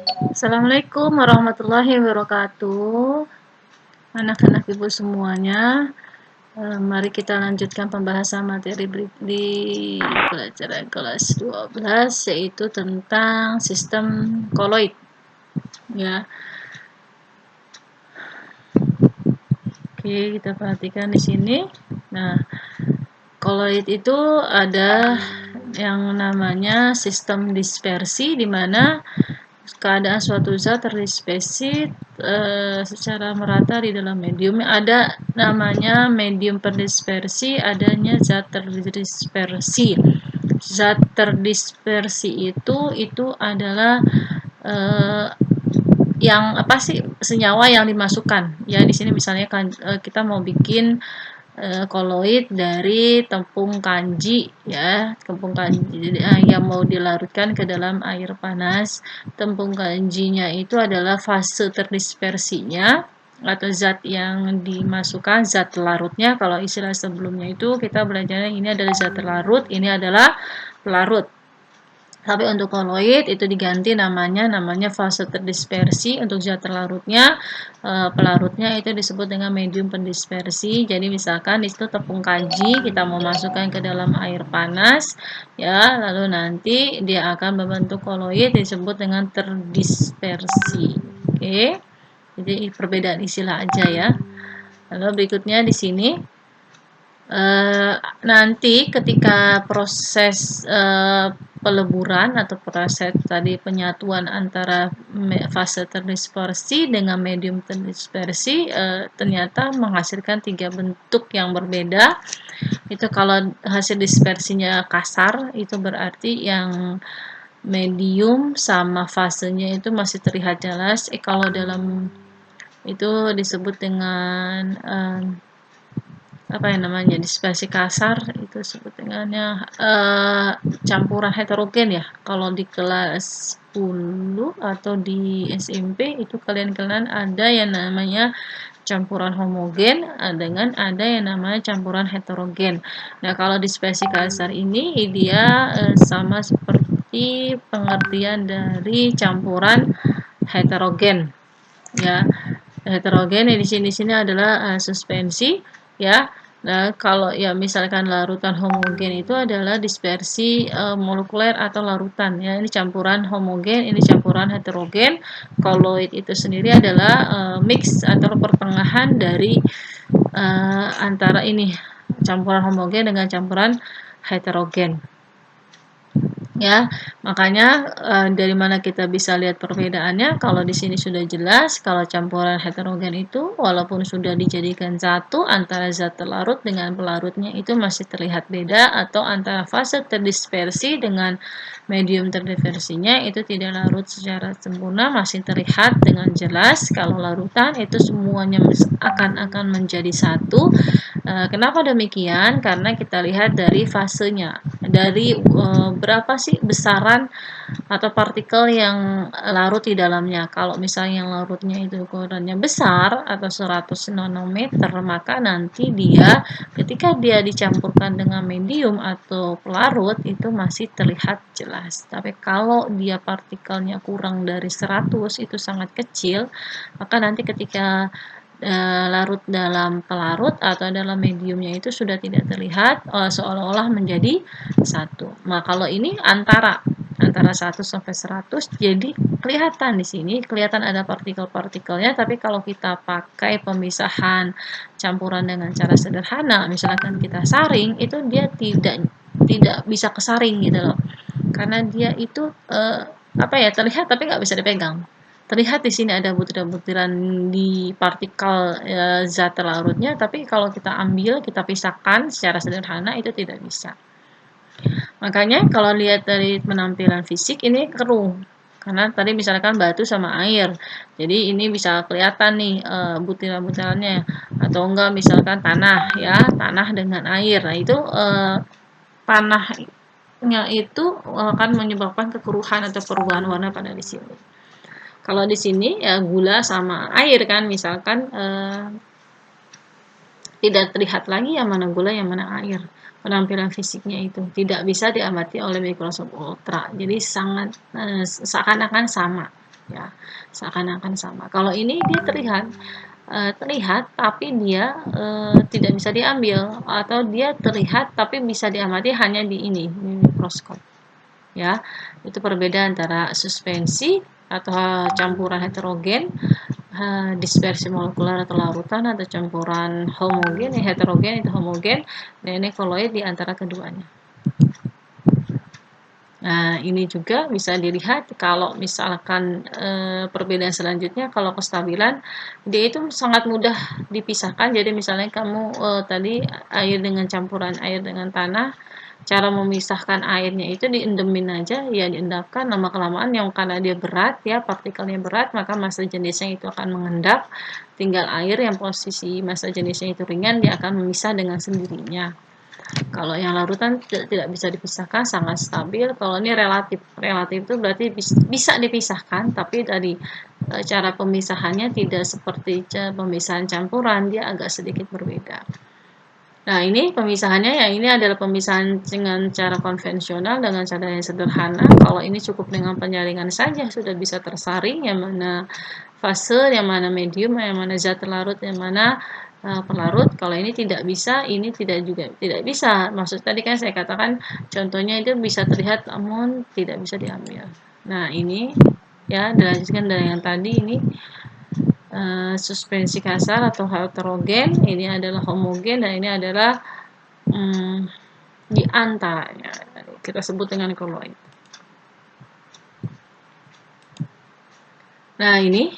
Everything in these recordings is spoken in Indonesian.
Assalamualaikum warahmatullahi wabarakatuh. Anak-anak ibu semuanya, mari kita lanjutkan pembahasan materi di pelajaran kelas 12, yaitu tentang sistem koloid. Ya, oke, kita perhatikan di sini. Nah, koloid itu ada yang namanya sistem dispersi, di mana keadaan suatu zat terdispersi secara merata di dalam medium. Ada namanya medium terdispersi, adanya zat terdispersi. Zat terdispersi itu adalah yang apa sih, senyawa yang dimasukkan. Ya, di sini misalnya kan kita mau bikin koloid dari tepung kanji, ya, tepung kanji yang mau dilarutkan ke dalam air panas. Tepung kanjinya itu adalah fase terdispersinya atau zat yang dimasukkan, zat larutnya. Kalau istilah sebelumnya itu kita belajarnya ini adalah zat larut, ini adalah pelarut. Tapi untuk koloid itu diganti namanya fase terdispersi. Untuk zat larutnya, pelarutnya itu disebut dengan medium pendispersi. Jadi misalkan di situ tepung kanji kita mau masukkan ke dalam air panas, ya, lalu nanti dia akan membentuk koloid disebut dengan terdispersi. Oke. Jadi perbedaan istilah aja ya. Lalu berikutnya di sini nanti ketika proses peleburan atau proses tadi penyatuan antara fase terdispersi dengan medium terdispersi ternyata menghasilkan 3 bentuk yang berbeda. Itu kalau hasil dispersinya kasar, itu berarti yang medium sama fasenya itu masih terlihat jelas. Kalau dalam itu disebut dengan apa yang namanya dispersi kasar, itu sebutannya campuran heterogen ya. Kalau di kelas 10 atau di SMP itu kalian ada yang namanya campuran homogen dengan ada yang namanya campuran heterogen. Nah, kalau dispersi kasar ini dia sama seperti pengertian dari campuran heterogen, ya. Heterogen di sini adalah suspensi, ya. Nah, kalau ya misalkan larutan homogen itu adalah dispersi molekuler atau larutan, ya. Ini campuran homogen, ini campuran heterogen. Koloid itu sendiri adalah mix atau pertengahan dari antara ini campuran homogen dengan campuran heterogen. Ya, makanya dari mana kita bisa lihat perbedaannya? Kalau di sini sudah jelas, kalau campuran heterogen itu walaupun sudah dijadikan satu antara zat terlarut dengan pelarutnya itu masih terlihat beda, atau antara fase terdispersi dengan medium terdispersinya itu tidak larut secara sempurna, masih terlihat dengan jelas. Kalau larutan itu semuanya akan menjadi satu. Kenapa demikian? Karena kita lihat dari fasenya, dari berapa sih besaran atau partikel yang larut di dalamnya. Kalau misalnya yang larutnya itu ukurannya besar atau 100 nanometer, maka nanti dia ketika dia dicampurkan dengan medium atau pelarut itu masih terlihat jelas. Tapi kalau dia partikelnya kurang dari 100, itu sangat kecil, maka nanti ketika larut dalam pelarut atau dalam mediumnya itu sudah tidak terlihat, seolah-olah menjadi satu. Nah, kalau ini antara 1 sampai 100, jadi kelihatan di sini, kelihatan ada partikel-partikelnya. Tapi kalau kita pakai pemisahan campuran dengan cara sederhana, misalkan kita saring, itu dia tidak bisa kesaring gitu loh. Karena dia itu apa ya, terlihat tapi nggak bisa dipegang. Terlihat di sini ada butiran-butiran di partikel zat terlarutnya, tapi kalau kita ambil, kita pisahkan secara sederhana itu tidak bisa. Makanya kalau lihat dari penampilan fisik ini keruh. Karena tadi misalkan batu sama air. Jadi ini bisa kelihatan nih butiran-butirannya, atau enggak misalkan tanah, ya, tanah dengan air. Nah, itu tanahnya itu akan menyebabkan kekeruhan atau perubahan warna pada di sini. Kalau di sini ya gula sama air kan, misalkan tidak terlihat lagi yang mana gula yang mana air. Penampilan fisiknya itu tidak bisa diamati oleh mikroskop ultra. Jadi sangat seakan-akan sama. ya, seakan-akan sama. Kalau ini dia terlihat tapi dia tidak bisa diambil, atau dia terlihat tapi bisa diamati hanya di ini, di mikroskop. Ya, itu perbedaan antara suspensi atau campuran heterogen, dispersi molekular atau larutan, atau campuran homogen, heterogen itu homogen, dan ini koloid di antara keduanya. Nah, ini juga bisa dilihat kalau misalkan perbedaan selanjutnya, kalau kestabilan, dia itu sangat mudah dipisahkan. Jadi misalnya kamu tadi air dengan campuran air dengan tanah, cara memisahkan airnya itu diendemin aja, ya diendapkan, lama-kelamaan yang karena dia berat ya, partikelnya berat, maka massa jenisnya itu akan mengendap, tinggal air yang posisi massa jenisnya itu ringan, dia akan memisah dengan sendirinya. Kalau yang larutan tidak bisa dipisahkan, sangat stabil. Kalau ini relatif, relatif itu berarti bisa dipisahkan, tapi dari cara pemisahannya tidak seperti pemisahan campuran, dia agak sedikit berbeda. Nah, ini pemisahannya, yang ini adalah pemisahan dengan cara konvensional, dengan cara yang sederhana. Kalau ini cukup dengan penyaringan saja, sudah bisa tersaring yang mana fase, yang mana medium, yang mana zat larut, yang mana pelarut. Kalau ini tidak bisa, ini tidak bisa. Maksud tadi kan saya katakan contohnya itu bisa terlihat namun tidak bisa diambil. Nah, ini ya dilanjutkan dari yang tadi, ini suspensi kasar atau heterogen, ini adalah homogen, dan ini adalah di antaranya kita sebut dengan koloid. Nah, ini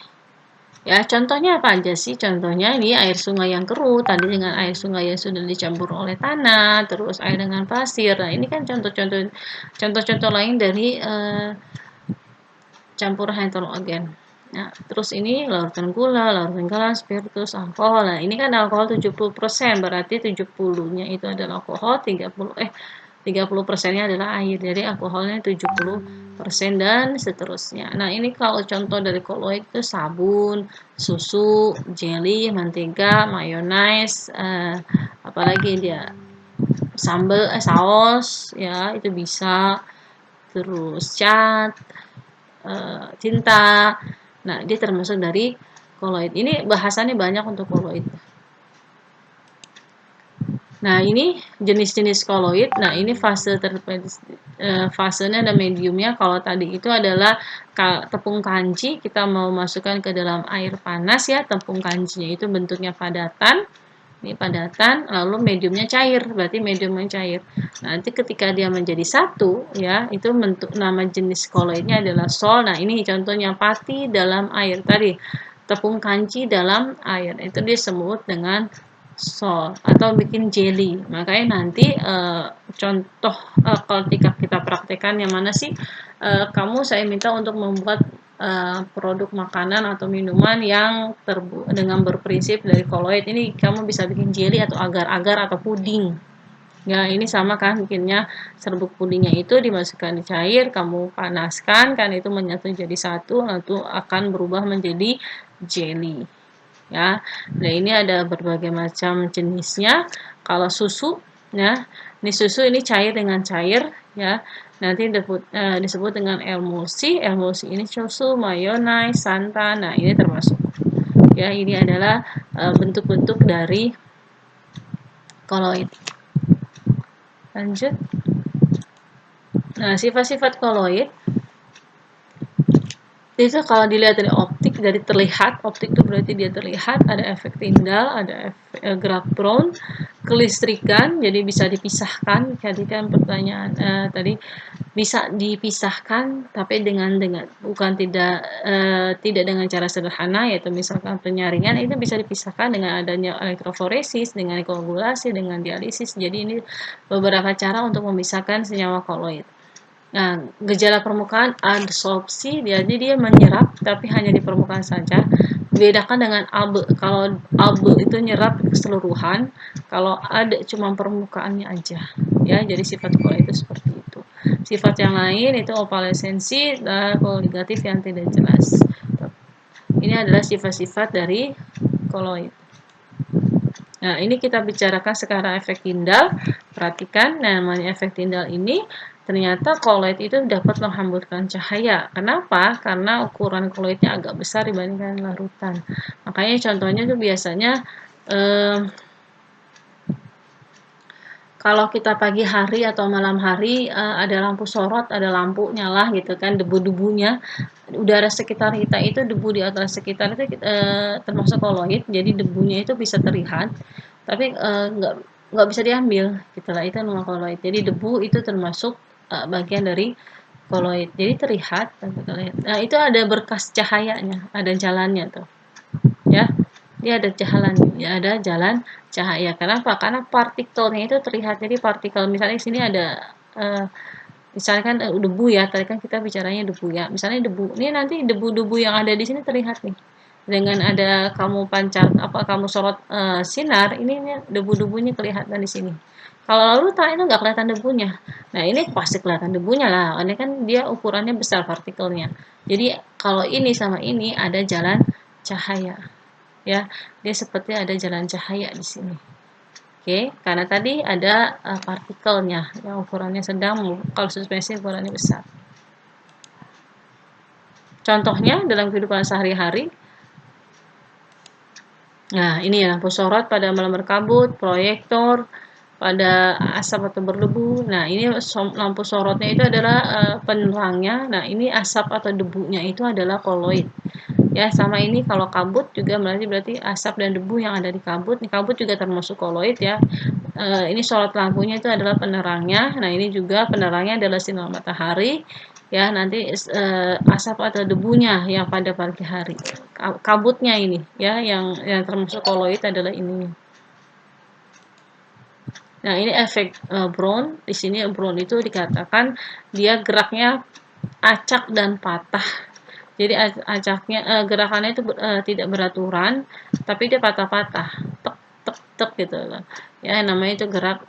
ya contohnya apa aja sih? Contohnya ini air sungai yang keruh, tadi dengan air sungai yang sudah dicampur oleh tanah, terus air dengan pasir. Nah, ini kan contoh-contoh lain dari campuran heterogen. Nah, terus ini larutan gula, larutan garam, spiritus, alkohol. Nah, ini kan alkohol 70%, berarti 70-nya itu adalah alkohol, 30%-nya adalah air. Jadi alkoholnya 70% dan seterusnya. Nah, ini kalau contoh dari koloid itu sabun, susu, jelly, mentega, mayonaise, apalagi dia sambal, saus, ya itu bisa. Terus cat, tinta. Nah, dia termasuk dari koloid. Ini bahasannya banyak untuk koloid. Nah, ini jenis-jenis koloid. Nah, ini fasenya dan mediumnya. Kalau tadi itu adalah tepung kanji, kita mau masukkan ke dalam air panas ya. Tepung kanjinya itu bentuknya padatan. Ini padatan, lalu mediumnya cair, berarti mediumnya cair. Nanti ketika dia menjadi satu, ya, itu bentuk nama jenis koloidnya adalah sol. Nah, ini contohnya pati dalam air tadi, tepung kanji dalam air, itu disebut dengan sol atau bikin jelly. Makanya nanti contoh ketika kita praktekkan yang mana sih kamu saya minta untuk membuat produk makanan atau minuman yang dengan berprinsip dari koloid. Ini kamu bisa bikin jelly atau agar-agar atau puding. Ya, ini sama kan bikinnya, serbuk pudingnya itu dimasukkan di cair, kamu panaskan kan, itu menyatu jadi satu, lalu akan berubah menjadi jelly. Ya, nah ini ada berbagai macam jenisnya. Kalau susu, ya, ini susu ini cair dengan cair, ya. Nanti disebut dengan emulsi. Emulsi ini susu, mayonnaise, santan. Nah, ini termasuk. Ya, ini adalah bentuk-bentuk dari koloid. Lanjut. Nah, sifat-sifat koloid itu kalau dilihat dari optik, dari terlihat, optik itu berarti dia terlihat, ada efek Tyndall, ada efek gerak Brown, kelistrikan, jadi bisa dipisahkan. Jadi kan pertanyaan tadi bisa dipisahkan, tapi bukan tidak dengan cara sederhana, yaitu misalkan penyaringan, itu bisa dipisahkan dengan adanya elektroforesis, dengan koagulasi, dengan dialisis. Jadi ini beberapa cara untuk memisahkan senyawa koloid. Nah, gejala permukaan adsorpsi, jadi dia menyerap tapi hanya di permukaan saja. Bedakan dengan abe. Kalau abe itu nyerap keseluruhan, kalau ada cuma permukaannya aja. Ya, jadi sifat koloid itu seperti itu. Sifat yang lain itu opalesensi dan koligatif yang tidak jelas. Ini adalah sifat-sifat dari koloid. Nah, ini kita bicarakan sekarang efek Tyndall. Perhatikan, namanya efek Tyndall ini ternyata koloid itu dapat menghamburkan cahaya. Kenapa? Karena ukuran koloidnya agak besar dibandingkan larutan. Makanya contohnya itu biasanya kalau kita pagi hari atau malam hari ada lampu sorot, ada lampu nyala gitu kan, debu-debunya, udara sekitar kita itu, debu di atas sekitar itu termasuk koloid, jadi debunya itu bisa terlihat, tapi nggak bisa diambil, gitulah itu nama koloid. Jadi debu itu termasuk bagian dari koloid, jadi terlihat. Nah itu ada berkas cahayanya, ada jalannya tuh, ya. Dia ada jalan, ya ada jalan cahaya. Kenapa? Karena partikelnya itu terlihat. Jadi partikel misalnya di sini ada misalkan debu ya. Tadi kan kita bicaranya debu ya. Misalnya debu. Ini nanti debu-debu yang ada di sini terlihat nih. Dengan ada kamu pancar kamu sorot sinar, ini debu-debunya kelihatan di sini. Kalau larutan itu nggak kelihatan debunya. Nah ini pasti kelihatan debunya lah. Ini kan dia ukurannya besar partikelnya. Jadi kalau ini sama ini ada jalan cahaya. Ya, dia seperti ada jalan cahaya di sini. Oke, karena tadi ada partikelnya yang ukurannya sedang, kalau suspensi ukurannya besar. Contohnya dalam kehidupan sehari-hari, nah ini ya lampu sorot pada malam berkabut, proyektor pada asap atau berdebu. Nah ini lampu sorotnya itu adalah penerangnya. Nah ini asap atau debunya itu adalah koloid. Ya sama ini kalau kabut juga berarti asap dan debu yang ada di kabut. Ini kabut juga termasuk koloid ya. Ini sorot lampunya itu adalah penerangnya. Nah ini juga penerangnya adalah sinar matahari. Ya nanti asap atau debunya yang pada pagi hari. Kabutnya ini ya yang termasuk koloid adalah ini. Nah ini efek Brown. Di sini Brown itu dikatakan dia geraknya acak dan patah. Jadi acaknya gerakannya itu tidak beraturan, tapi dia patah-patah, tek tek tek gitu loh. Ya namanya itu gerak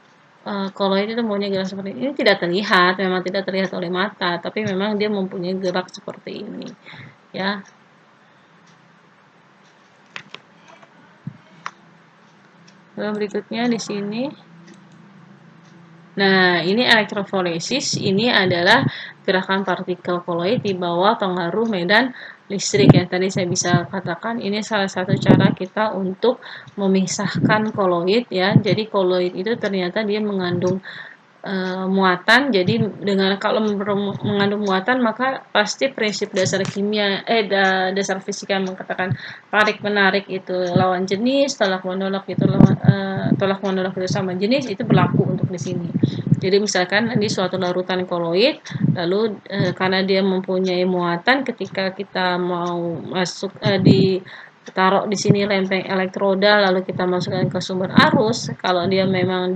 kalau itu maunya gerak seperti ini tidak terlihat, memang tidak terlihat oleh mata, tapi memang dia mempunyai gerak seperti ini. Ya. Lalu berikutnya di sini. Nah, ini elektroforesis, ini adalah gerakan partikel koloid di bawah pengaruh medan listrik. Yang tadi saya bisa katakan ini salah satu cara kita untuk memisahkan koloid ya. Jadi koloid itu ternyata dia mengandung muatan. Jadi dengan kalau mengandung muatan maka pasti prinsip dasar kimia dasar fisika yang mengatakan tarik menarik itu lawan jenis, tolak menolak itu tolak menolak itu sama jenis, itu berlaku untuk di sini. Jadi misalkan ini suatu larutan koloid, lalu karena dia mempunyai muatan, ketika kita mau masuk ditaruh di sini lempeng elektroda, lalu kita masukkan ke sumber arus, kalau dia memang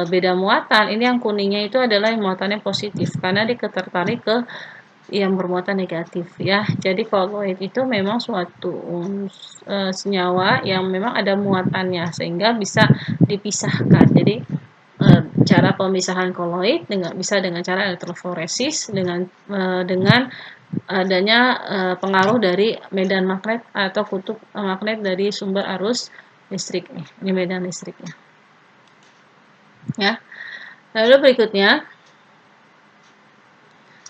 beda muatan, ini yang kuningnya itu adalah yang muatannya positif karena dia tertarik ke yang bermuatan negatif ya. Jadi koloid itu memang suatu senyawa yang memang ada muatannya sehingga bisa dipisahkan. Jadi cara pemisahan koloid bisa dengan cara elektroforesis dengan adanya pengaruh dari medan magnet atau kutub magnet dari sumber arus listrik nih. Ini medan listriknya. Ya. Lalu berikutnya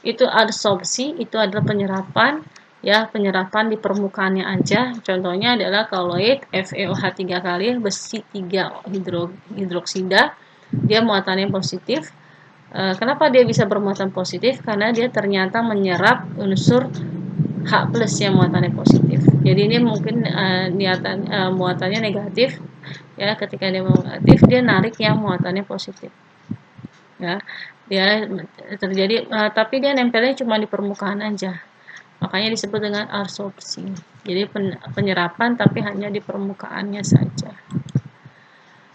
itu adsorpsi, itu adalah penyerapan ya, penyerapan di permukaannya aja. Contohnya adalah koloid FeOH 3 kali besi 3 hidroksida, dia muatannya positif. Kenapa dia bisa bermuatan positif? Karena dia ternyata menyerap unsur H+ yang muatannya positif. Jadi ini mungkin muatannya negatif ya, ketika dia negatif dia narik yang muatannya positif. Ya, dia terjadi tapi dia nempelnya cuma di permukaan aja. Makanya disebut dengan adsorpsi. Jadi penyerapan tapi hanya di permukaannya saja.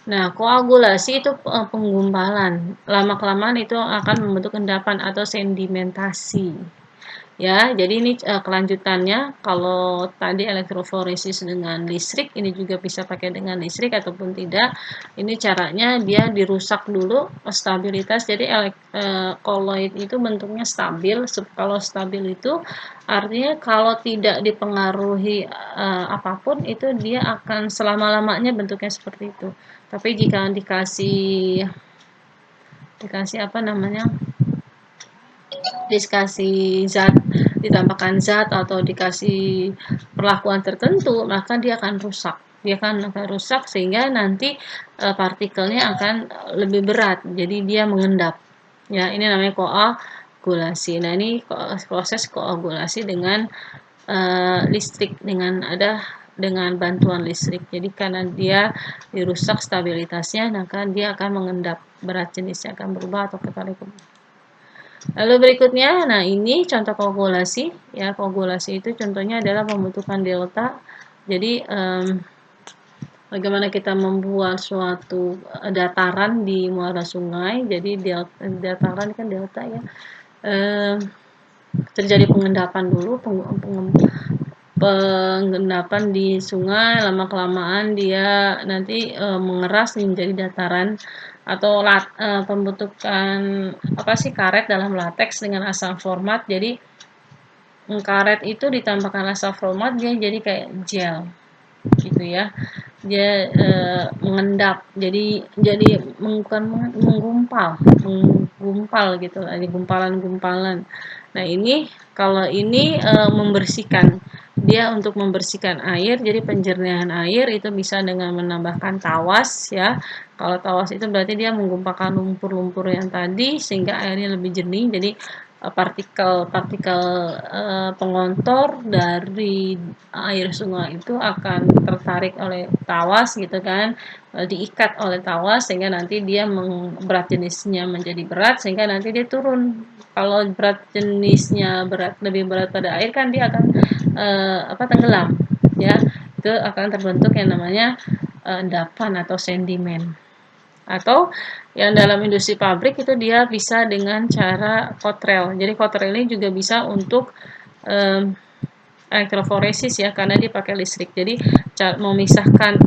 Nah, koagulasi itu penggumpalan. Lama-kelamaan itu akan membentuk endapan atau sedimentasi. Ya, jadi ini kelanjutannya. Kalau tadi elektroforesis dengan listrik, ini juga bisa pakai dengan listrik ataupun tidak. Ini caranya dia dirusak dulu stabilitas. Jadi koloid itu bentuknya stabil. Kalau stabil itu artinya kalau tidak dipengaruhi apapun itu dia akan selama-lamanya bentuknya seperti itu. Tapi jika dikasih dikasih apa namanya, dikasih zat, ditambahkan zat atau dikasih perlakuan tertentu, maka dia akan rusak. Dia akan rusak sehingga nanti partikelnya akan lebih berat. Jadi dia mengendap. Ya, ini namanya koagulasi. Nah, ini proses koagulasi dengan listrik, dengan bantuan listrik. Jadi karena dia dirusak stabilitasnya, maka dia akan mengendap, berat jenisnya akan berubah atau kebalik. Lalu berikutnya, nah ini contoh koagulasi, ya koagulasi itu contohnya adalah pembentukan delta. Jadi bagaimana kita membuat suatu dataran di muara sungai. Jadi dataran kan delta ya. Terjadi pengendapan dulu, pengendapan di sungai, lama kelamaan dia nanti mengeras menjadi dataran atau pembentukan apa sih, karet dalam lateks dengan asam format. Jadi karet itu ditambahkan asam format, dia jadi kayak gel gitu ya. Dia mengendap, jadi bukan menggumpal gitu lah, di gumpalan-gumpalan. Nah ini, kalau ini membersihkan, dia untuk membersihkan air, jadi penjernihan air itu bisa dengan menambahkan tawas ya. Kalau tawas itu berarti dia menggumpalkan lumpur-lumpur yang tadi sehingga airnya lebih jernih. Jadi partikel-partikel pengontor dari air sungai itu akan tertarik oleh tawas gitu kan, diikat oleh tawas sehingga nanti dia berat jenisnya menjadi berat sehingga nanti dia turun. Kalau berat jenisnya lebih berat pada air kan dia akan tenggelam ya. Itu akan terbentuk yang namanya endapan atau sedimen. Atau yang dalam industri pabrik itu dia bisa dengan cara kotrel. Jadi kotrel ini juga bisa untuk elektroforesis ya, karena dia pakai listrik. Jadi memisahkan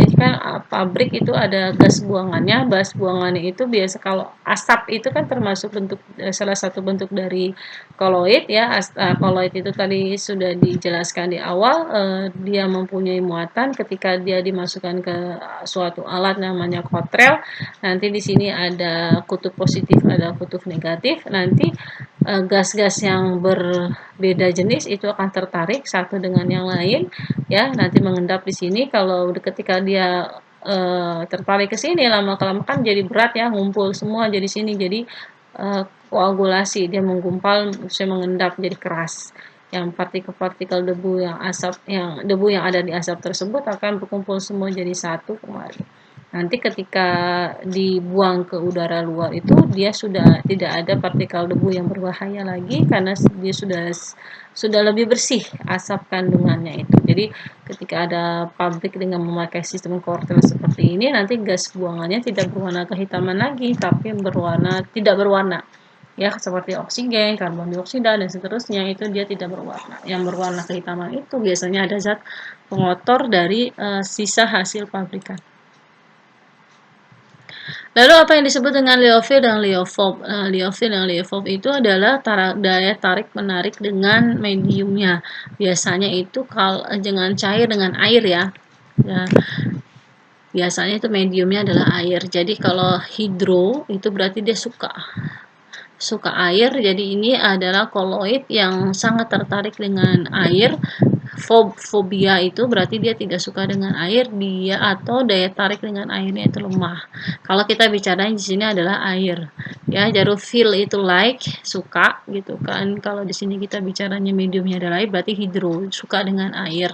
ini kan pabrik itu ada gas buangannya. Gas buangannya itu biasa, kalau asap itu kan termasuk bentuk salah satu bentuk dari koloid ya. Koloid itu tadi sudah dijelaskan di awal, dia mempunyai muatan ketika dia dimasukkan ke suatu alat namanya kotrel. Nanti di sini ada kutub positif, ada kutub negatif. Nanti gas-gas yang berbeda jenis itu akan tertarik satu dengan yang lain ya, nanti mengendap di sini. Kalau ketika dia tertarik ke sini, lama kelamaan kan jadi berat ya, ngumpul semua jadi sini, jadi koagulasi, dia menggumpal, saya mengendap jadi keras. Yang partikel-partikel debu yang ada di asap tersebut akan berkumpul semua jadi satu kemarin. Nanti ketika dibuang ke udara luar itu dia sudah tidak ada partikel debu yang berbahaya lagi karena dia sudah lebih bersih asap kandungannya itu. Jadi ketika ada pabrik dengan memakai sistem kortel seperti ini, nanti gas buangannya tidak berwarna kehitaman lagi, tapi tidak berwarna. Ya, seperti oksigen, karbon dioksida dan seterusnya, itu dia tidak berwarna. Yang berwarna kehitaman itu biasanya ada zat pengotor dari sisa hasil pabrikan. Lalu apa yang disebut dengan Liophil dan Liophov? Liophil dan Liophov itu adalah daya tarik menarik dengan mediumnya. Biasanya itu kalau dengan cair dengan air ya. Ya, biasanya itu mediumnya adalah air. Jadi kalau hidro itu berarti dia suka air. Jadi ini adalah koloid yang sangat tertarik dengan air. Fobia itu berarti dia tidak suka dengan air, dia atau daya tarik dengan airnya itu lemah. Kalau kita bicara di sini adalah air, ya. Jadi feel itu like, suka gitu kan. Kalau di sini kita bicaranya mediumnya adalah air, berarti hidro, suka dengan air.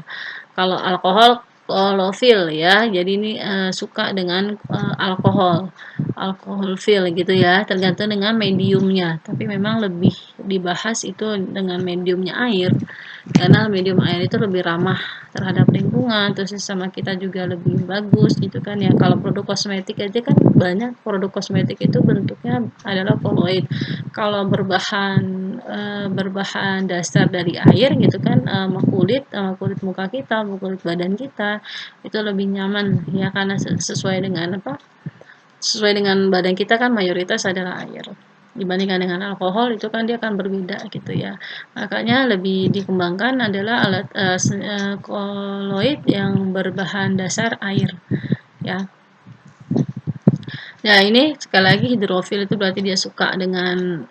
Kalau alkohol, kolofil ya. Jadi ini suka dengan alkohol feel gitu ya. Tergantung dengan mediumnya. Tapi memang lebih dibahas itu dengan mediumnya air. Karena medium air itu lebih ramah terhadap lingkungan, terus sama kita juga lebih bagus gitu kan ya. Kalau produk kosmetik aja kan banyak produk kosmetik itu bentuknya adalah koloid. Kalau berbahan dasar dari air gitu kan, kulit muka kita, kulit badan kita itu lebih nyaman ya, karena sesuai dengan badan kita kan mayoritas adalah air. Dibandingkan dengan alkohol itu kan dia akan berbeda gitu ya. Makanya lebih dikembangkan adalah alat koloid yang berbahan dasar air ya. Ya ini sekali lagi hidrofil itu berarti dia suka dengan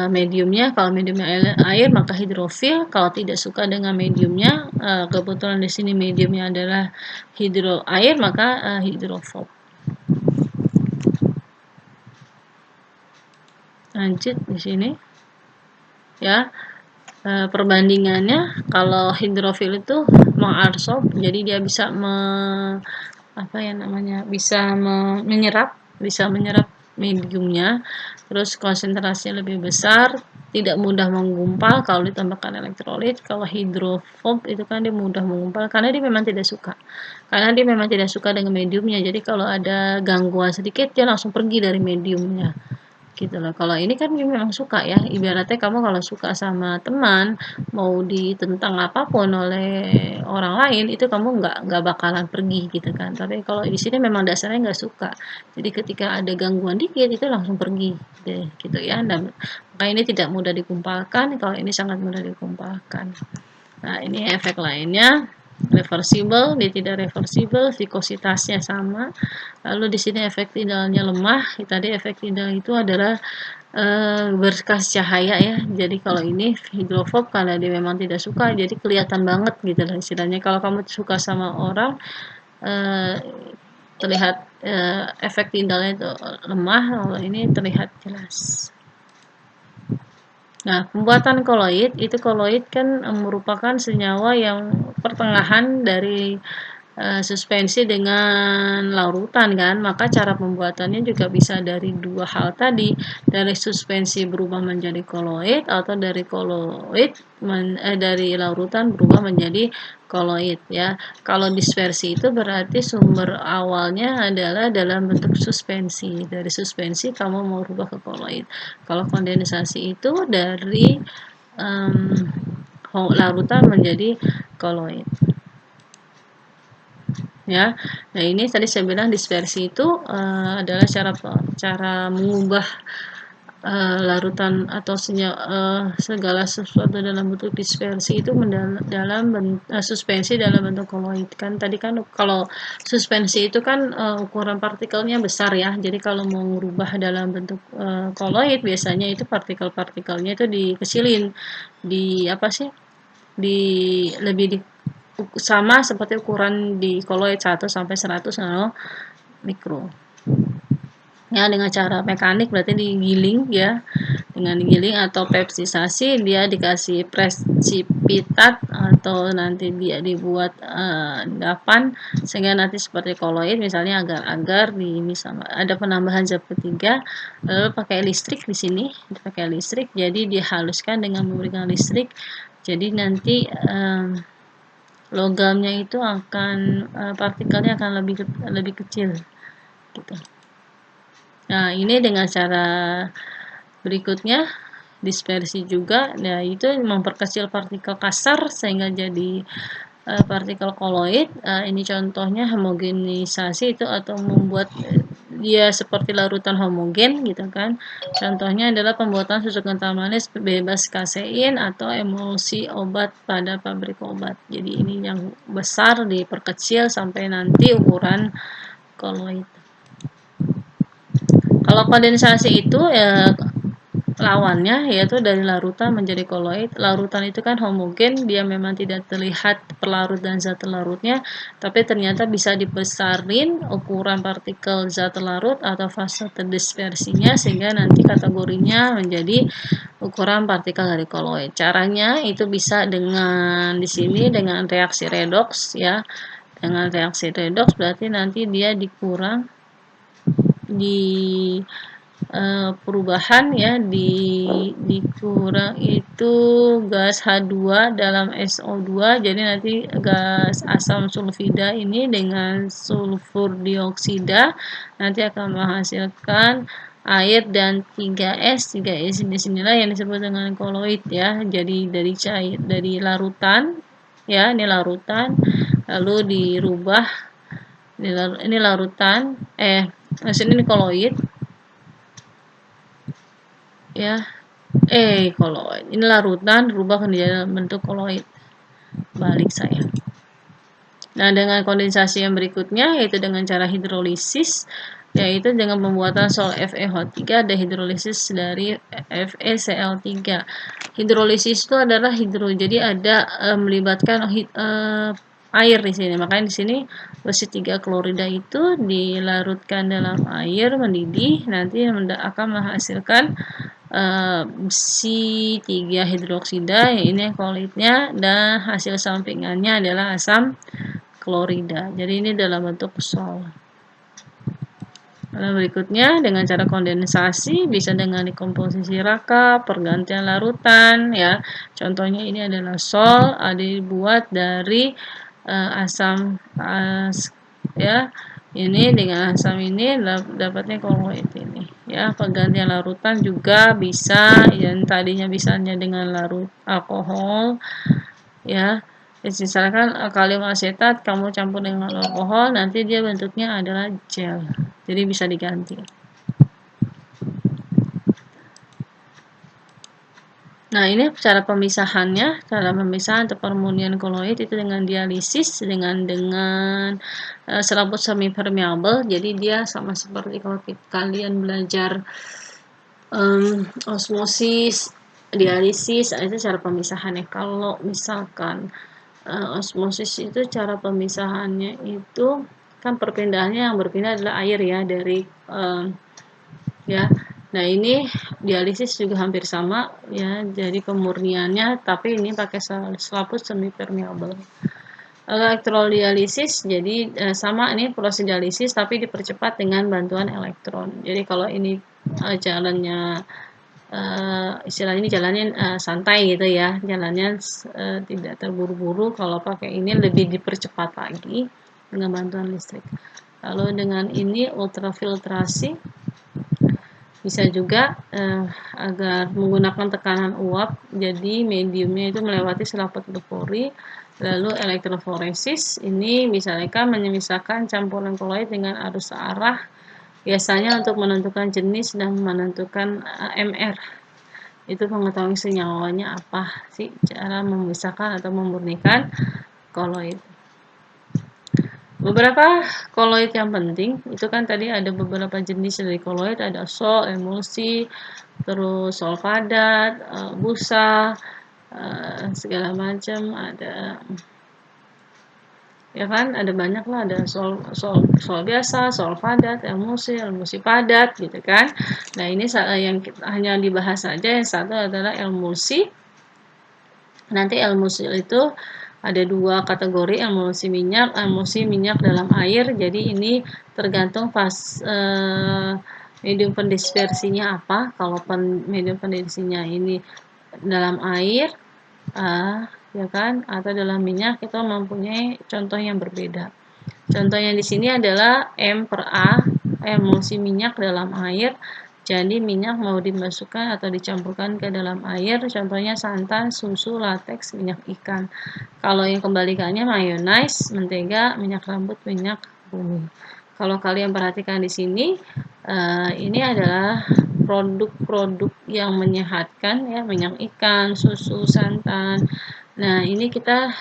mediumnya. Kalau mediumnya air maka hidrofil. Kalau tidak suka dengan mediumnya, kebetulan di sini mediumnya adalah air maka hidrofob. Lanjut di sini ya. Perbandingannya kalau hidrofil itu mengadsorb, jadi dia bisa apa ya namanya, bisa menyerap mediumnya, terus konsentrasinya lebih besar, tidak mudah menggumpal kalau ditambahkan elektrolit. Kalau hidrofob itu kan dia mudah menggumpal karena dia memang tidak suka dengan mediumnya, jadi kalau ada gangguan sedikit dia langsung pergi dari mediumnya gitu loh. Kalau ini kan dia memang suka ya, ibaratnya kamu kalau suka sama teman, mau ditentang apapun oleh orang lain, itu kamu nggak bakalan pergi gitu kan. Tapi kalau di sini memang dasarnya nggak suka. Jadi ketika ada gangguan dikit itu langsung pergi deh gitu ya. Dan maka ini tidak mudah dikumpalkan, kalau ini sangat mudah dikumpalkan. Nah, ini efek lainnya. Reversible, dia tidak reversible, vikositasnya sama. Lalu di sini efek tidalnya lemah. Tadi efek tidal itu adalah berkas cahaya ya. Jadi kalau ini hidrofob karena dia memang tidak suka, jadi kelihatan banget gitu lah istilahnya. Kalau kamu suka sama orang, eh, terlihat efek tidalnya itu lemah, kalau ini terlihat jelas. Nah, pembuatan koloid, itu koloid kan merupakan senyawa yang pertengahan dari suspensi dengan larutan kan, maka cara pembuatannya juga bisa dari dua hal tadi, dari suspensi berubah menjadi koloid atau dari koloid dari larutan berubah menjadi koloid ya. Kalau dispersi itu berarti sumber awalnya adalah dalam bentuk suspensi, dari suspensi kamu mau rubah ke koloid. Kalau kondensasi itu dari larutan menjadi koloid ya. Nah, ini tadi saya bilang dispersi itu adalah cara mengubah larutan atau segala sesuatu dalam bentuk dispersi itu dalam suspensi dalam bentuk koloid. Kan tadi kan kalau suspensi itu kan ukuran partikelnya besar ya. Jadi kalau mau merubah dalam bentuk koloid biasanya itu partikel-partikelnya itu dikecilin, di apa sih? Lebih sama seperti ukuran di koloid 1 sampai 100 mikro. Ya, dengan cara mekanik berarti digiling ya. Dengan digiling atau pepsisasi dia dikasih presipitat atau nanti dia dibuat endapan sehingga nanti seperti koloid misalnya agar-agar di ini sama ada penambahan zat ketiga, lalu pakai listrik di sini, pakai listrik jadi dihaluskan dengan memberikan listrik. Jadi nanti logamnya itu akan partikelnya akan lebih kecil gitu. Nah, ini dengan cara berikutnya dispersi juga. Nah, itu memperkecil partikel kasar sehingga jadi partikel koloid. Ini contohnya homogenisasi itu atau membuat dia seperti larutan homogen gitu kan. Contohnya adalah pembuatan susu kental manis bebas kasein atau emulsi obat pada pabrik obat. Jadi ini yang besar diperkecil sampai nanti ukuran koloid. Kalau kondensasi itu ya lawannya yaitu dari larutan menjadi koloid. Larutan itu kan homogen, dia memang tidak terlihat pelarut dan zat larutnya, tapi ternyata bisa dibesarin ukuran partikel zat larut atau fase terdispersinya sehingga nanti kategorinya menjadi ukuran partikel dari koloid. Caranya itu bisa dengan di sini dengan reaksi redoks ya. Dengan reaksi redoks berarti nanti dia di perubahan ya dikurang itu gas H2 dalam SO2, jadi nanti gas asam sulfida ini dengan sulfur dioksida nanti akan menghasilkan air dan 3S. 3S di sinilah yang disebut dengan koloid ya. Jadi dari cair dari larutan ya, ini larutan lalu dirubah ini larutan ini koloid ya. Koloid. Ini larutan berubah menjadi bentuk koloid. Balik saya. Nah, dengan kondensasi yang berikutnya yaitu dengan cara hidrolisis. yaitu dengan pembuatan sol FeO3 dehidrolisis dari FeCl3. Hidrolisis itu adalah jadi ada melibatkan air di sini. Makanya di sini besi 3 klorida itu dilarutkan dalam air mendidih, nanti akan menghasilkan besi 3 hidroksida, yang ini kolitnya, dan hasil sampingannya adalah asam klorida. Jadi ini dalam bentuk sol. Lalu berikutnya dengan cara kondensasi bisa dengan dekomposisi raka, pergantian larutan ya. Contohnya ini adalah sol, dibuat dari asam ya. Ini dengan asam ini dapatnya koloid ini ya. Pergantian larutan juga bisa, yang tadinya bisanya dengan larut alkohol ya. Misalkan kalium asetat kamu campur dengan alkohol, nanti dia bentuknya adalah gel. Jadi bisa diganti. Nah, ini cara pemisahannya. Cara pemisahan atau permunian koloid itu dengan dialisis dengan serabut semi permeable. Jadi dia sama seperti kalau kalian belajar osmosis, dialisis, itu cara pemisahannya. Kalau misalkan osmosis itu cara pemisahannya itu kan perpindahannya, yang berpindah adalah air ya dari ya. Nah, ini dialisis juga hampir sama ya. Jadi pemurniannya, tapi ini pakai selaput semi permeable. Elektrolialisis jadi sama, ini proses dialisis tapi dipercepat dengan bantuan elektron. Jadi kalau ini jalannya istilahnya ini jalannya santai gitu ya, jalannya tidak terburu-buru. Kalau pakai ini lebih dipercepat lagi dengan bantuan listrik. Lalu dengan ini ultrafiltrasi bisa juga agar menggunakan tekanan uap, jadi mediumnya itu melewati selaput berpori. Lalu elektroforesis ini misalkan memisahkan campuran koloid dengan arus arah, biasanya untuk menentukan jenis dan menentukan MR. Itu mengetahui senyawanya apa sih, cara memisahkan atau memurnikan koloid. Beberapa koloid yang penting itu kan tadi ada beberapa jenis dari koloid, ada sol, emulsi, terus sol padat, busa, segala macam, ada ya kan, ada banyak lah, ada sol biasa, sol padat, emulsi padat gitu kan. Nah, ini yang hanya dibahas saja. Yang satu adalah emulsi. Nanti emulsi itu ada dua kategori, emulsi minyak dalam air. Jadi ini tergantung medium pendispersinya apa. Kalau medium pendispersinya ini dalam air, ya kan, atau dalam minyak, kita mempunyai contoh yang berbeda. Contohnya di sini adalah M/A, emulsi minyak dalam air. Jadi minyak mau dimasukkan atau dicampurkan ke dalam air, contohnya santan, susu, lateks, minyak ikan. Kalau yang kebalikannya mayonnaise, mentega, minyak rambut, minyak bumi. Kalau kalian perhatikan di sini, ini adalah produk-produk yang menyehatkan ya, minyak ikan, susu, santan. Nah, ini kita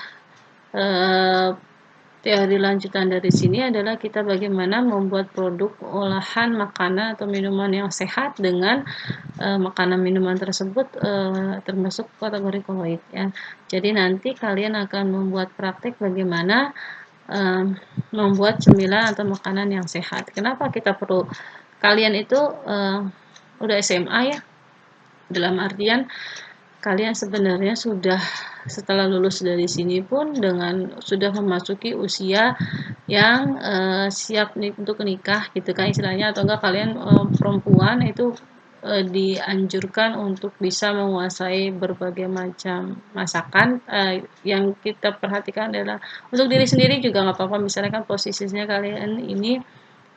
teori lanjutan dari sini adalah kita bagaimana membuat produk olahan makanan atau minuman yang sehat dengan makanan minuman tersebut termasuk kategori koloid ya. Jadi nanti kalian akan membuat praktek bagaimana membuat cemilan atau makanan yang sehat. Kenapa kita perlu, kalian itu udah SMA ya, dalam artian kalian sebenarnya sudah, setelah lulus dari sini pun dengan sudah memasuki usia yang siap untuk nikah gitu kan istilahnya, atau enggak kalian perempuan itu dianjurkan untuk bisa menguasai berbagai macam masakan. Yang kita perhatikan adalah untuk diri sendiri juga nggak apa-apa, misalnya kan posisinya kalian ini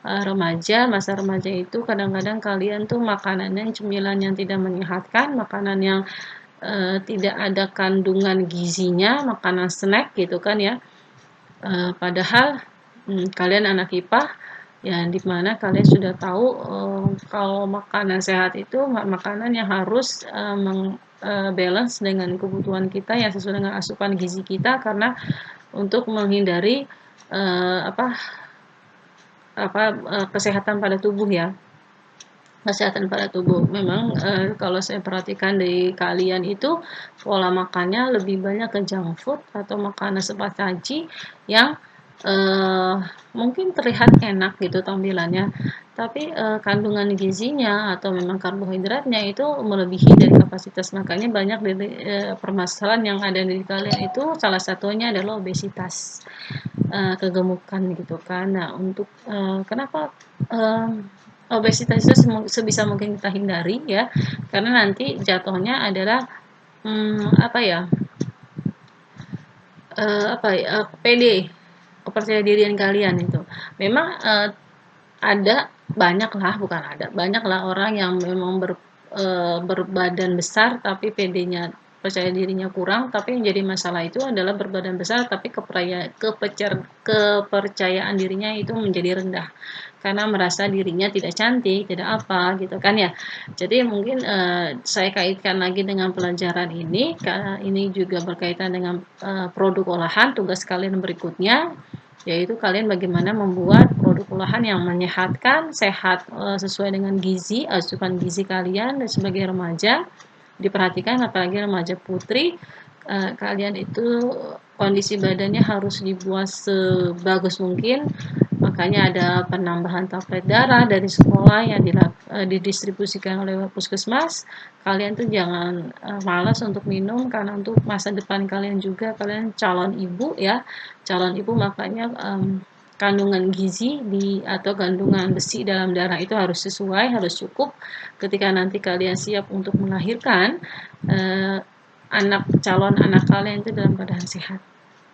remaja, masa remaja itu kadang-kadang kalian tuh makanan cemilan yang tidak menyehatkan, makanan yang tidak ada kandungan gizinya, makanan snack gitu kan ya. Padahal kalian anak IPA ya, dimana kalian sudah tahu kalau makanan sehat itu makanan yang harus balance dengan kebutuhan kita yang sesuai dengan asupan gizi kita, karena untuk menghindari kesehatan pada tubuh ya. Kesehatan pada tubuh. Memang kalau saya perhatikan dari kalian itu pola makannya lebih banyak ke junk food atau makanan cepat saji yang mungkin terlihat enak gitu tampilannya, tapi kandungan gizinya atau memang karbohidratnya itu melebihi dari kapasitas. Makanya banyak dari permasalahan yang ada di kalian itu salah satunya adalah obesitas, kegemukan gitu kan. Nah, untuk kenapa obesitas itu sebisa mungkin kita hindari ya, karena nanti jatuhnya adalah apa ya, pede, kepercayaan dirian kalian itu. Memang ada banyaklah, bukan ada, banyaklah orang yang memang berbadan besar tapi PD-nya, percaya dirinya kurang, tapi yang jadi masalah itu adalah berbadan besar tapi kepercayaan dirinya itu menjadi rendah karena merasa dirinya tidak cantik, tidak apa gitu kan ya. Jadi mungkin saya kaitkan lagi dengan pelajaran ini karena ini juga berkaitan dengan produk olahan. Tugas kalian berikutnya yaitu kalian bagaimana membuat produk olahan yang menyehatkan, sehat, sesuai dengan gizi, asupan gizi kalian dan sebagai remaja. Diperhatikan apalagi remaja putri, kalian itu kondisi badannya harus dibuat sebagus mungkin. Makanya ada penambahan tablet darah dari sekolah yang didistribusikan oleh puskesmas. Kalian tuh jangan malas untuk minum karena untuk masa depan kalian juga. Kalian calon ibu ya, calon ibu, makanya kandungan gizi atau kandungan besi dalam darah itu harus sesuai, harus cukup ketika nanti kalian siap untuk melahirkan, calon anak kalian itu dalam keadaan sehat.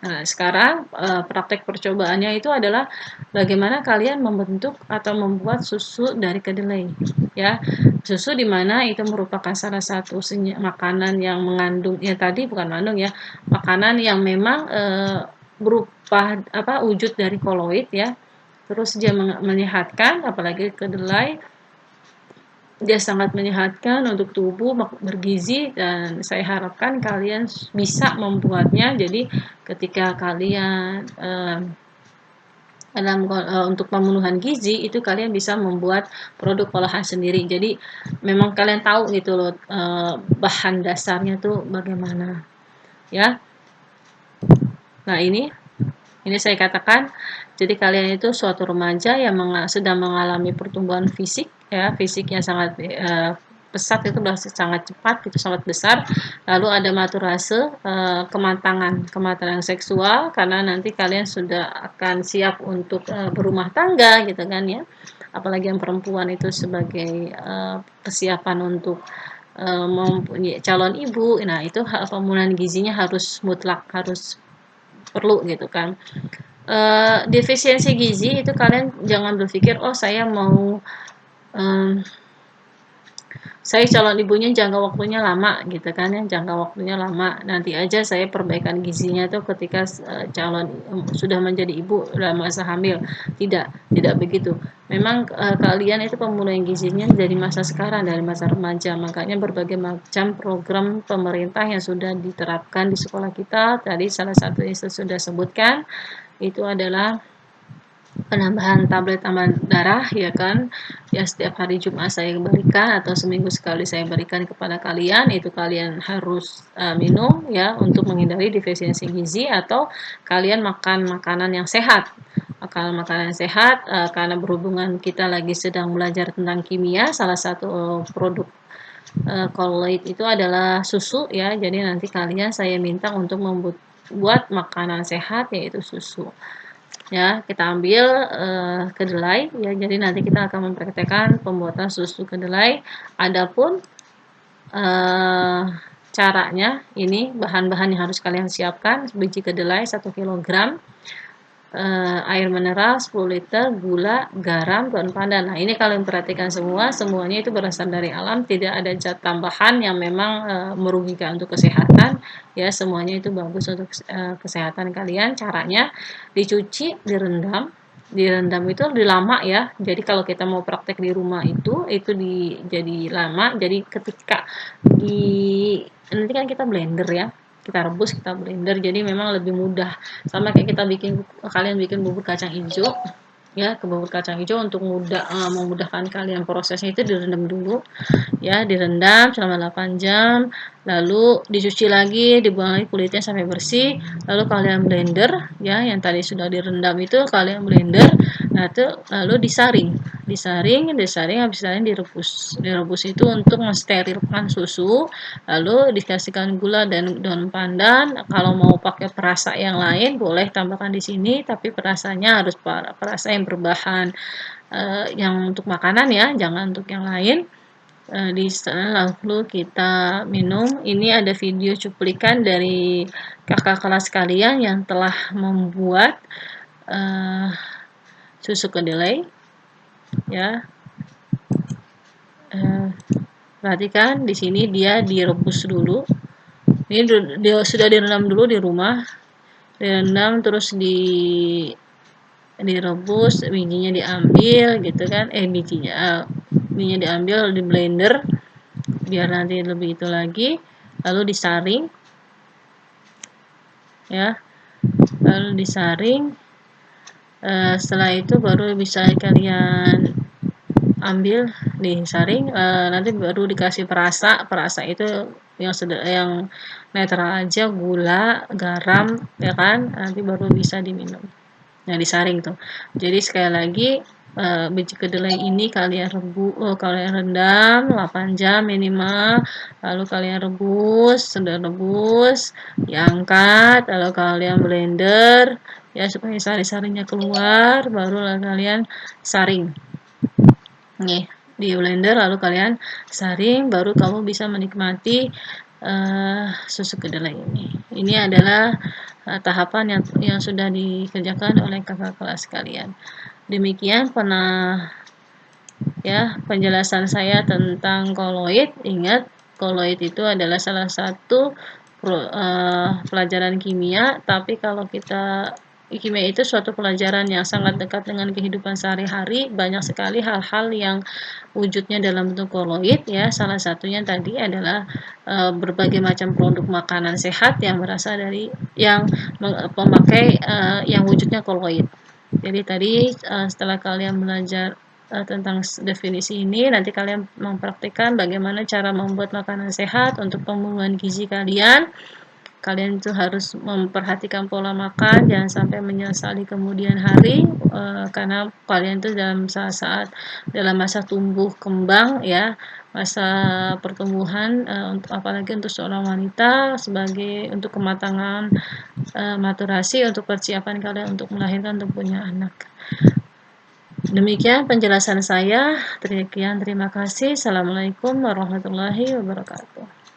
Nah, sekarang praktek percobaannya itu adalah bagaimana kalian membentuk atau membuat susu dari kedelai, ya. Susu di mana itu merupakan salah satu makanan yang mengandung, ya tadi bukan mengandung ya, makanan yang memang berupa wujud dari koloid ya. Terus dia menyehatkan, apalagi kedelai dia sangat menyehatkan untuk tubuh, bergizi, dan saya harapkan kalian bisa membuatnya. Jadi ketika kalian untuk pemenuhan gizi itu kalian bisa membuat produk olahan sendiri. Jadi memang kalian tahu gitu loh bahan dasarnya tuh bagaimana ya. Nah, ini saya katakan, jadi kalian itu suatu remaja yang sedang mengalami pertumbuhan fisik, ya, fisiknya sangat pesat, itu sangat cepat, itu sangat besar. Lalu ada maturase, kematangan seksual, karena nanti kalian sudah akan siap untuk berumah tangga, gitu kan ya. Apalagi yang perempuan itu sebagai persiapan untuk mempunyai calon ibu. Nah, itu pemenuhan gizinya harus mutlak, harus perlu gitu kan. Defisiensi gizi itu kalian jangan berpikir oh saya calon ibunya jangka waktunya lama gitu kan ya, jangka waktunya lama, nanti aja saya perbaikan gizinya tuh ketika calon sudah menjadi ibu dalam masa hamil. Tidak begitu. Memang kalian itu pemenuhan gizinya dari masa sekarang, dari masa remaja. Makanya berbagai macam program pemerintah yang sudah diterapkan di sekolah kita, tadi salah satu yang saya sudah sebutkan itu adalah penambahan tablet tambah darah ya kan, ya setiap hari Jumat saya berikan atau seminggu sekali saya berikan kepada kalian. Itu kalian harus minum ya untuk menghindari defisiensi gizi, atau kalian makan makanan yang sehat, makanan yang sehat, karena berhubungan kita lagi sedang belajar tentang kimia. Salah satu produk koloid itu adalah susu ya, jadi nanti kalian saya minta untuk membuat makanan sehat yaitu susu. Ya, kita ambil kedelai ya. Jadi nanti kita akan mempraktekkan pembuatan susu kedelai. Adapun caranya, ini bahan-bahan yang harus kalian siapkan: biji kedelai 1 kg, air mineral 10 liter, gula, garam, daun pandan. Nah, ini kalian perhatikan semuanya itu berasal dari alam, tidak ada zat tambahan yang memang merugikan untuk kesehatan. Ya, semuanya itu bagus untuk kesehatan kalian. Caranya dicuci, direndam itu dilama ya. Jadi kalau kita mau praktek di rumah itu jadi lama. Jadi ketika nanti kan kita blender ya, kita rebus, kita blender, jadi memang lebih mudah. Sama kayak kalian bikin bubur kacang hijau, ya, ke bubur kacang hijau untuk memudahkan kalian prosesnya itu direndam dulu, ya, direndam selama 8 jam, lalu dicuci lagi, dibuang lagi kulitnya sampai bersih, lalu kalian blender, ya, yang tadi sudah direndam itu kalian blender, nah itu lalu disaring, habis disaring direbus itu untuk mensterilkan susu, lalu dikasihkan gula dan daun pandan. Kalau mau pakai perasa yang lain boleh tambahkan di sini, tapi perasanya harus perasa yang berbahan yang untuk makanan ya, jangan untuk yang lain. Di sana lalu kita minum. Ini ada video cuplikan dari kakak kelas kalian yang telah membuat uh, susu kedelai, ya. Uh, Perhatikan di sini dia direbus dulu. Ini dia sudah direndam dulu di rumah, direndam terus direbus, bijinya diambil gitu kan, bijinya diambil di blender biar nanti lebih itu lagi, lalu disaring, ya, lalu disaring. Setelah itu baru bisa kalian ambil, disaring, nanti baru dikasih perasa itu yang netral aja, gula, garam, ya kan, nanti baru bisa diminum. Nah, disaring tuh. Jadi sekali lagi, biji kedelai ini kalian rendam 8 jam minimal, lalu kalian rebus, sudah rebus, diangkat, lalu kalian blender ya supaya sari-sarinya keluar, baru kalian saring. Nih, di blender lalu kalian saring, baru kamu bisa menikmati susu kedelai ini. Ini adalah tahapan yang sudah dikerjakan oleh kakak kelas kalian. Demikian penjelasan saya tentang koloid. Ingat, koloid itu adalah salah satu pelajaran kimia, tapi kalau kimia itu suatu pelajaran yang sangat dekat dengan kehidupan sehari-hari. Banyak sekali hal-hal yang wujudnya dalam bentuk koloid, ya. Salah satunya tadi adalah berbagai macam produk makanan sehat yang berasal dari yang memakai yang wujudnya koloid. Jadi tadi setelah kalian belajar tentang definisi ini, nanti kalian mempraktikkan bagaimana cara membuat makanan sehat untuk pembuangan gizi kalian. Kalian itu harus memperhatikan pola makan, jangan sampai menyesali kemudian hari, karena kalian itu saat dalam masa tumbuh kembang, ya, masa pertumbuhan, apalagi untuk seorang wanita untuk kematangan maturasi, untuk persiapan kalian untuk melahirkan, untuk punya anak. Demikian penjelasan saya. Terima kasih. Assalamualaikum warahmatullahi wabarakatuh.